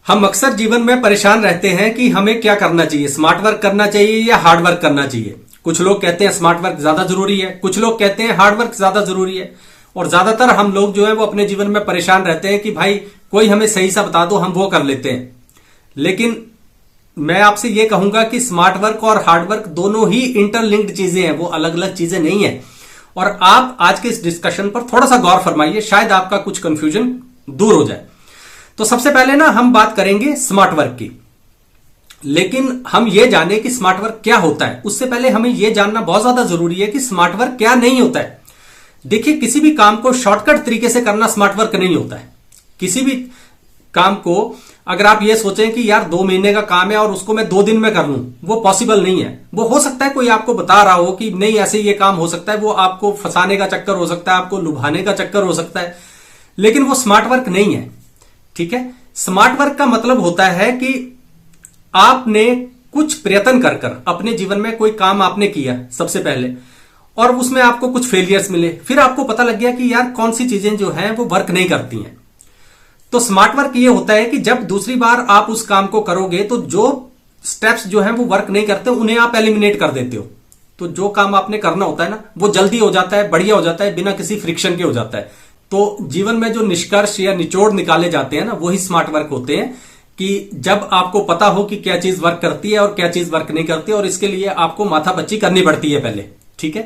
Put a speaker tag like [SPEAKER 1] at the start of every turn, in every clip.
[SPEAKER 1] हम अक्सर जीवन में परेशान रहते हैं कि हमें क्या करना चाहिए, स्मार्ट वर्क करना चाहिए या हार्ड वर्क करना चाहिए। कुछ लोग कहते हैं स्मार्ट वर्क ज्यादा जरूरी है, कुछ लोग कहते हैं हार्ड वर्क ज्यादा जरूरी है। और ज्यादातर हम लोग जो है वो अपने जीवन में परेशान रहते हैं कि भाई कोई हमें सही सा बता दो, हम वो कर लेते हैं। लेकिन मैं आपसे ये कहूंगा कि स्मार्ट वर्क और हार्ड वर्क दोनों ही इंटरलिंक्ड चीजें हैं, वो अलग अलग चीजें नहीं है। और आप आज के इस डिस्कशन पर थोड़ा सा गौर फरमाइए, शायद आपका कुछ कंफ्यूजन दूर हो जाए। तो सबसे पहले ना हम बात करेंगे स्मार्ट वर्क की। लेकिन हम ये जाने कि स्मार्ट वर्क क्या होता है, उससे पहले हमें यह जानना बहुत ज्यादा जरूरी है कि स्मार्ट वर्क क्या नहीं होता है। देखिए, किसी भी काम को शॉर्टकट तरीके से करना स्मार्ट वर्क नहीं होता है। किसी भी काम को अगर आप ये सोचें कि यार 2 महीने का काम है और उसको मैं 2 दिन में कर लूं, वो पॉसिबल नहीं है। वो हो सकता है कोई आपको बता रहा हो कि नहीं ऐसे ये काम हो सकता है, वो आपको फंसाने का चक्कर हो सकता है, आपको लुभाने का चक्कर हो सकता है, लेकिन वो स्मार्ट वर्क नहीं है। ठीक है, स्मार्ट वर्क का मतलब होता है कि आपने कुछ प्रयत्न कर कर अपने जीवन में कोई काम आपने किया सबसे पहले, और उसमें आपको कुछ फेलियर्स मिले, फिर आपको पता लग गया कि यार कौन सी चीजें जो हैं वो वर्क नहीं करती हैं। तो स्मार्ट वर्क ये होता है कि जब दूसरी बार आप उस काम को करोगे तो जो स्टेप्स जो हैं वो वर्क नहीं करते उन्हें आप एलिमिनेट कर देते हो। तो जो काम आपने करना होता है ना, वो जल्दी हो जाता है, बढ़िया हो जाता है, बिना किसी फ्रिक्शन के हो जाता है। तो जीवन में जो निष्कर्ष या निचोड़ निकाले जाते हैं ना, वही स्मार्ट वर्क होते हैं। कि जब आपको पता हो कि क्या चीज वर्क करती है और क्या चीज वर्क नहीं करती, और इसके लिए आपको माथापच्ची करनी पड़ती है पहले। ठीक है,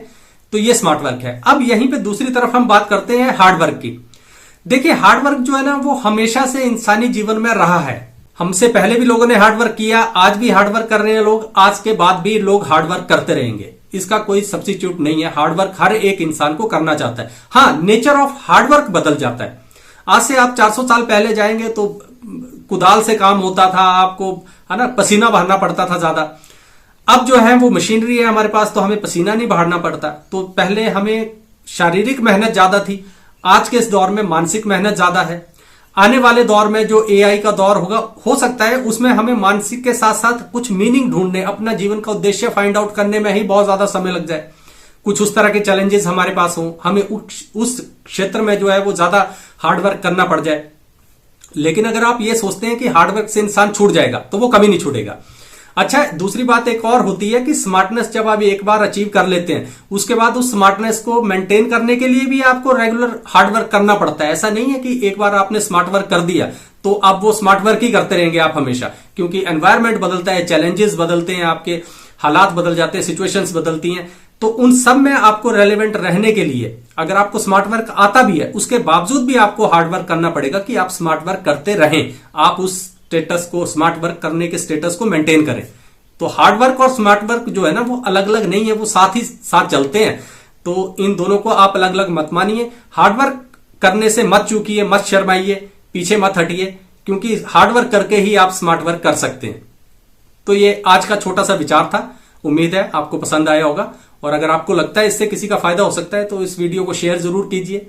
[SPEAKER 1] तो ये स्मार्ट वर्क है। अब यहीं पे दूसरी तरफ हम बात करते हैं हार्ड वर्क की। देखिए, हार्ड वर्क जो है ना वो हमेशा से इंसानी जीवन में रहा है। हमसे पहले भी लोगों ने हार्ड वर्क किया, आज भी हार्ड वर्क कर रहे हैं लोग, आज के बाद भी लोग हार्ड वर्क करते रहेंगे। इसका कोई सब्स्टिट्यूट नहीं है। हार्ड वर्क हर एक इंसान को करना चाहता है। हाँ, नेचर ऑफ हार्ड वर्क बदल जाता है। आज से आप 400 साल पहले जाएंगे तो कुदाल से काम होता था, आपको है ना पसीना बहाना पड़ता था ज्यादा। अब जो है वो मशीनरी है हमारे पास, तो हमें पसीना नहीं बहाना पड़ता। तो पहले हमें शारीरिक मेहनत ज्यादा थी, आज के इस दौर में मानसिक मेहनत ज्यादा है। आने वाले दौर में जो एआई का दौर होगा, हो सकता है उसमें हमें मानसिक के साथ साथ कुछ मीनिंग ढूंढने, अपना जीवन का उद्देश्य फाइंड आउट करने में ही बहुत ज्यादा समय लग जाए। कुछ उस तरह के चैलेंजेस हमारे पास हों, हमें उस क्षेत्र में जो है वो ज्यादा हार्डवर्क करना पड़ जाए। लेकिन अगर आप ये सोचते हैं कि हार्डवर्क से इंसान छूट जाएगा, तो वो कभी नहीं छूटेगा। अच्छा, दूसरी बात एक और होती है कि स्मार्टनेस जब आप एक बार अचीव कर लेते हैं, उसके बाद उस स्मार्टनेस को मेंटेन करने के लिए भी आपको रेगुलर हार्डवर्क करना पड़ता है। ऐसा नहीं है कि एक बार आपने स्मार्ट वर्क कर दिया तो अब वो स्मार्ट वर्क ही करते रहेंगे आप हमेशा, क्योंकि एनवायरमेंट बदलता है, चैलेंजेस बदलते हैं, आपके हालात बदल जाते हैं, सिचुएशंस बदलती हैं। तो उन सब में आपको रेलेवेंट रहने के लिए अगर आपको स्मार्ट वर्क आता भी है, उसके बावजूद भी आपको हार्ड वर्क करना पड़ेगा कि आप स्मार्ट वर्क करते रहें, आप उस स्टेटस को, स्मार्ट वर्क करने के स्टेटस को मेंटेन करें। तो हार्ड वर्क और स्मार्ट वर्क जो है ना वो अलग अलग नहीं है, वो साथ ही साथ चलते हैं। तो इन दोनों को आप अलग अलग मत मानिए। हार्ड वर्क करने से मत चूकिए, मत शर्माइए, पीछे मत हटिए, क्योंकि हार्ड वर्क करके ही आप स्मार्ट वर्क कर सकते हैं। तो ये आज का छोटा सा विचार था, उम्मीद है आपको पसंद आया होगा। और अगर आपको लगता है इससे किसी का फायदा हो सकता है तो इस वीडियो को शेयर जरूर कीजिए।